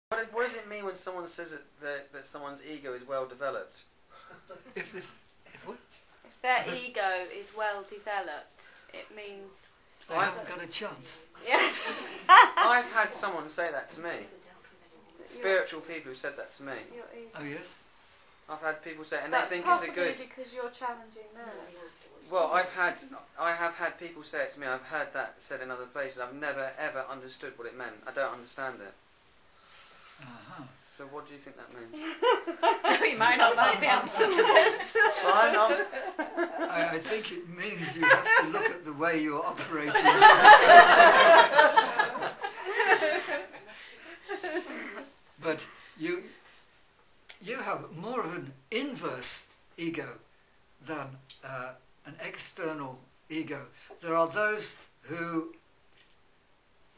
What does it mean when someone says that someone's ego is well developed? If what? If their ego is well developed, it means they haven't got a chance. Yeah. I've had someone say that to me. Spiritual people who said that to me. Oh yes. I've had people say, and That's they think it's a possibly good. because you're challenging theirs. Well, I have had people say it to me. I've heard that said in other places. I've never ever understood what it meant. I don't understand it. So what do you think that means? You might not like the answer to this. Fine, I think it means you have to look at the way you're operating. But you have more of an inverse ego than an external ego. There are those who,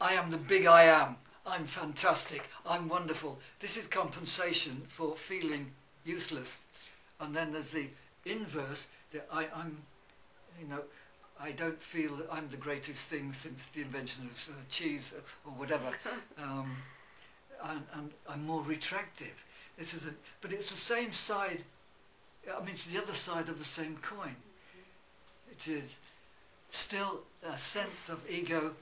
I am the big I am. I'm fantastic, I'm wonderful. This is compensation for feeling useless. And then there's the inverse, that I'm, you know, I don't feel that I'm the greatest thing since the invention of cheese or whatever. And I'm more retractive. But it's the same side, I mean, it's the other side of the same coin. It is still a sense of ego,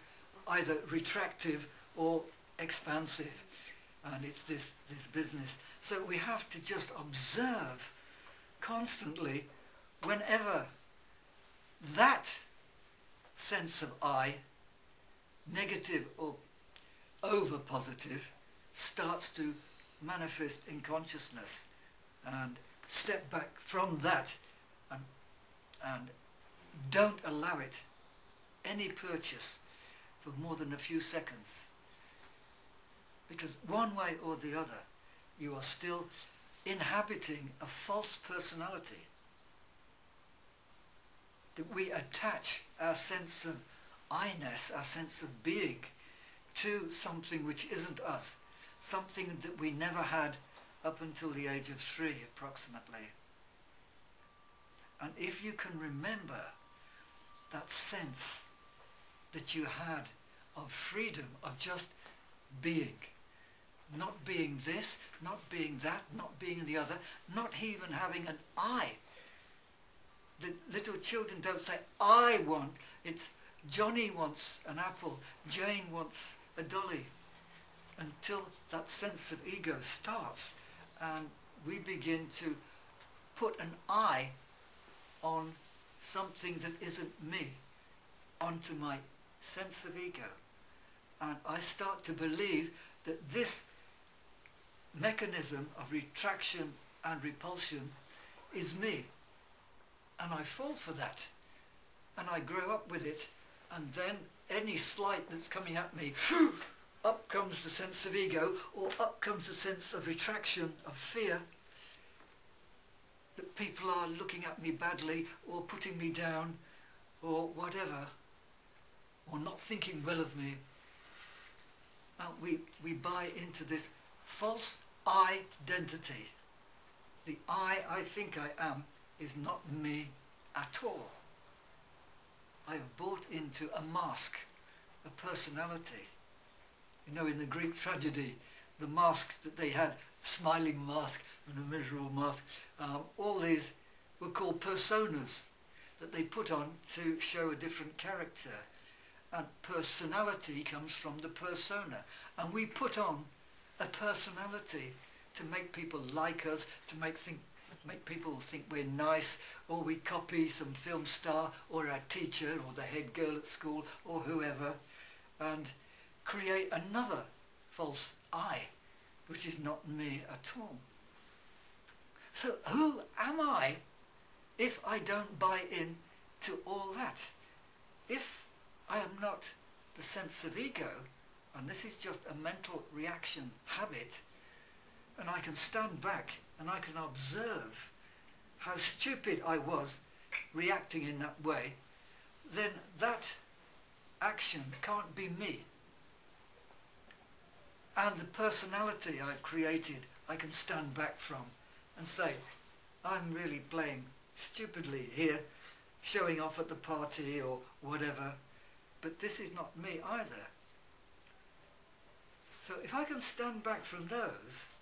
either retractive or expansive, and it's this business. So we have to just observe constantly whenever that sense of I, negative or over positive, starts to manifest in consciousness, and step back from that and don't allow it any purchase for more than a few seconds. Because one way or the other, you are still inhabiting a false personality. That we attach our sense of I-ness, our sense of being, to something which isn't us. Something that we never had up until the age of 3, approximately. And if you can remember that sense that you had of freedom, of just being, not being this, not being that, not being the other, not even having an I. The little children don't say, I want. It's Johnny wants an apple, Jane wants a dolly. Until that sense of ego starts and we begin to put an I on something that isn't me, onto my sense of ego. And I start to believe that this mechanism of retraction and repulsion is me. And I fall for that. And I grow up with it. And then any slight that's coming at me, up comes the sense of ego, or up comes the sense of retraction, of fear, that people are looking at me badly, or putting me down, or whatever, or not thinking well of me. We buy into this false identity. The I think I am is not me at all. I have bought into a mask, a personality. You know, in the Greek tragedy, the mask that they had, smiling mask and a miserable mask, all these were called personas that they put on to show a different character. And personality comes from the persona. And we put on a personality to make people like us, to make people think we're nice, or we copy some film star, or our teacher, or the head girl at school, or whoever, and create another false I, which is not me at all. So who am I if I don't buy in to all that? If I am not the sense of ego, and this is just a mental reaction habit, and I can stand back and I can observe how stupid I was reacting in that way, then that action can't be me. And the personality I've created, I can stand back from and say, I'm really playing stupidly here, showing off at the party or whatever, but this is not me either. So if I can stand back from those,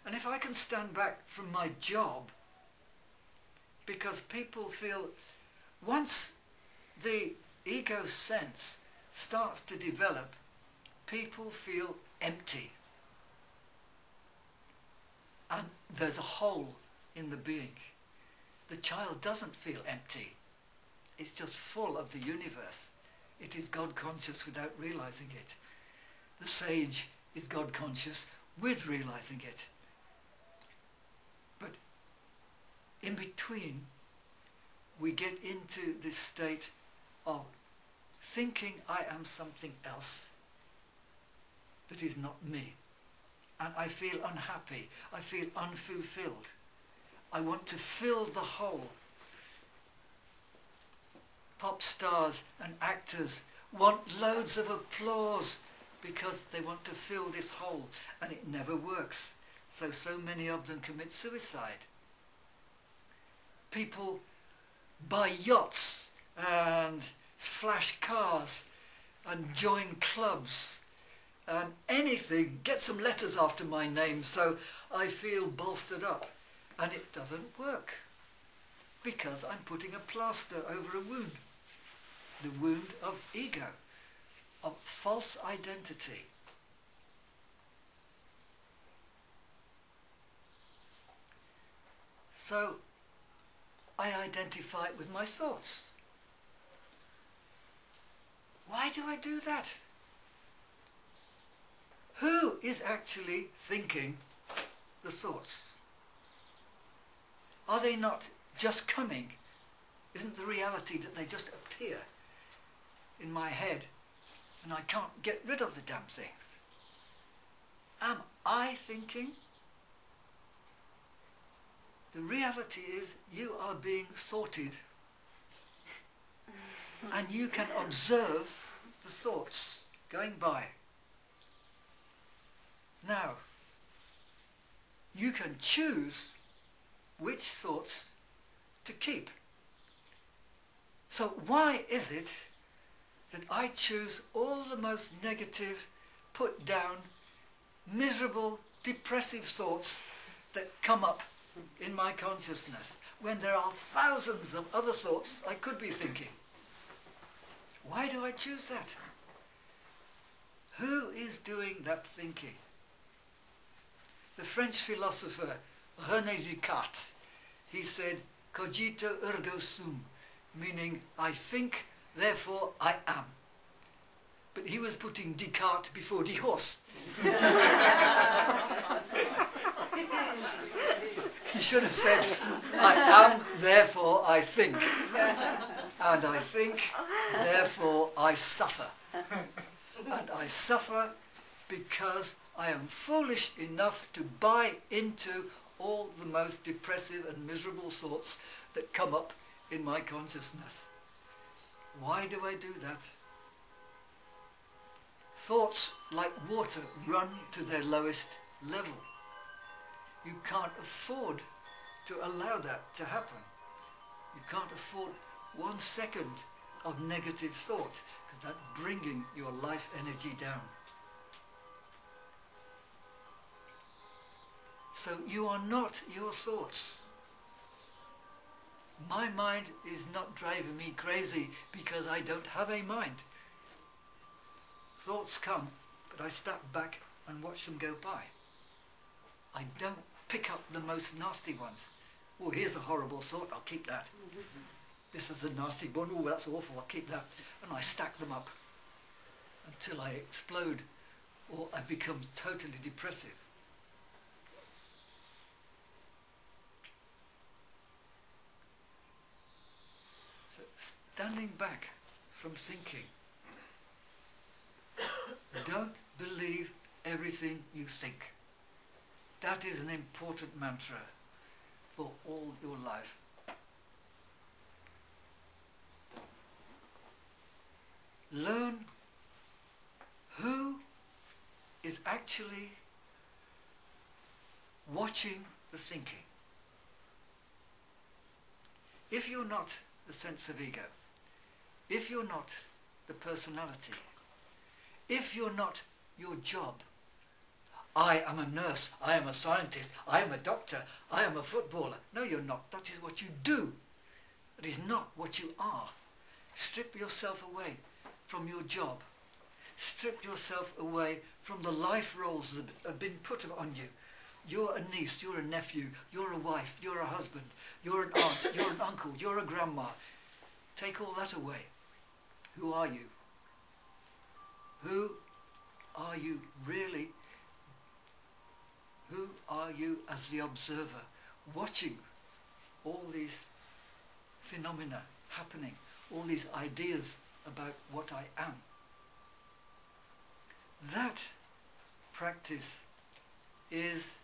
and if I can stand back from my job, because people feel, once the ego sense starts to develop, people feel empty. And there's a hole in the being. The child doesn't feel empty. It's just full of the universe. It is God conscious without realizing it. The sage is God conscious with realizing it. But in between, we get into this state of thinking I am something else that is not me. And I feel unhappy. I feel unfulfilled. I want to fill the hole. Pop stars and actors want loads of applause because they want to fill this hole, and it never works. So many of them commit suicide. People buy yachts and flash cars and join clubs and anything, get some letters after my name so I feel bolstered up. And it doesn't work because I'm putting a plaster over a wound. The wound of ego, of false identity. So I identify with my thoughts. Why do I do that? Who is actually thinking the thoughts? Are they not just coming? Isn't the reality that they just appear in my head and I can't get rid of the damn things? Am I thinking? The reality is you are being sorted and you can observe the thoughts going by. Now, you can choose which thoughts to keep. So why is it that I choose all the most negative, put down, miserable, depressive thoughts that come up in my consciousness when there are thousands of other thoughts I could be thinking? Why do I choose that? Who is doing that thinking? The French philosopher René Descartes, he said, cogito ergo sum, meaning I think, therefore I am. But he was putting Descartes before the horse. He should have said, I am, therefore I think. And I think, therefore I suffer. And I suffer because I am foolish enough to buy into all the most depressive and miserable thoughts that come up in my consciousness. Why do I do that? Thoughts, like water, run to their lowest level. You can't afford to allow that to happen. You can't afford 1 second of negative thought, because that's bringing your life energy down. So you are not your thoughts. My mind is not driving me crazy because I don't have a mind. Thoughts come, but I step back and watch them go by. I don't pick up the most nasty ones. Oh, here's a horrible thought, I'll keep that. This is a nasty one, oh, that's awful, I'll keep that. And I stack them up until I explode or I become totally depressive. So standing back from thinking. Don't believe everything you think. That is an important mantra for all your life. Learn who is actually watching the thinking. If you're not the sense of ego, if you're not the personality, if you're not your job. I am a nurse, I am a scientist, I am a doctor, I am a footballer. No, you're not. That is what you do. It is not what you are. Strip yourself away from your job. Strip yourself away from the life roles that have been put on you. You're a niece, you're a nephew, you're a wife, you're a husband, you're an aunt, you're an uncle, you're a grandma. Take all that away. Who are you? Who are you really? Who are you as the observer, watching all these phenomena happening, all these ideas about what I am? That practice is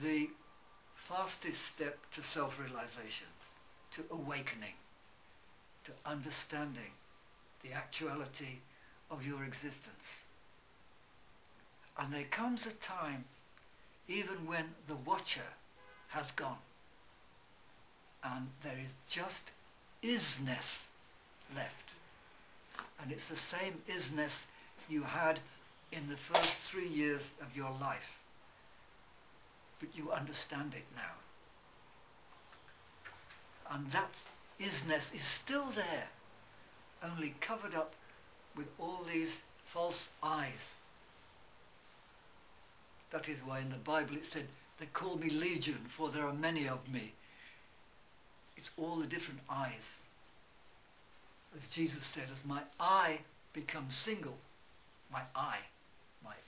the fastest step to self-realization, to awakening, to understanding the actuality of your existence. And there comes a time, even when the watcher has gone, and there is just isness left. And it's the same isness you had in the first 3 years of your life. But you understand it now. And that isness is still there, only covered up with all these false eyes. That is why in the Bible it said, they call me Legion, for there are many of me. It's all the different eyes. As Jesus said, as my eye becomes single, my eye,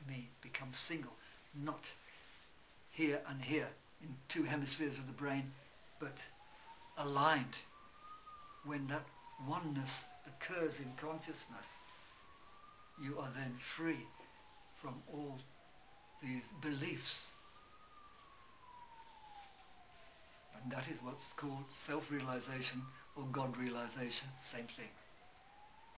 me becomes single, not here and here in two hemispheres of the brain, but aligned. When that oneness occurs in consciousness, you are then free from all these beliefs. And that is what's called self-realization or God realization, same thing.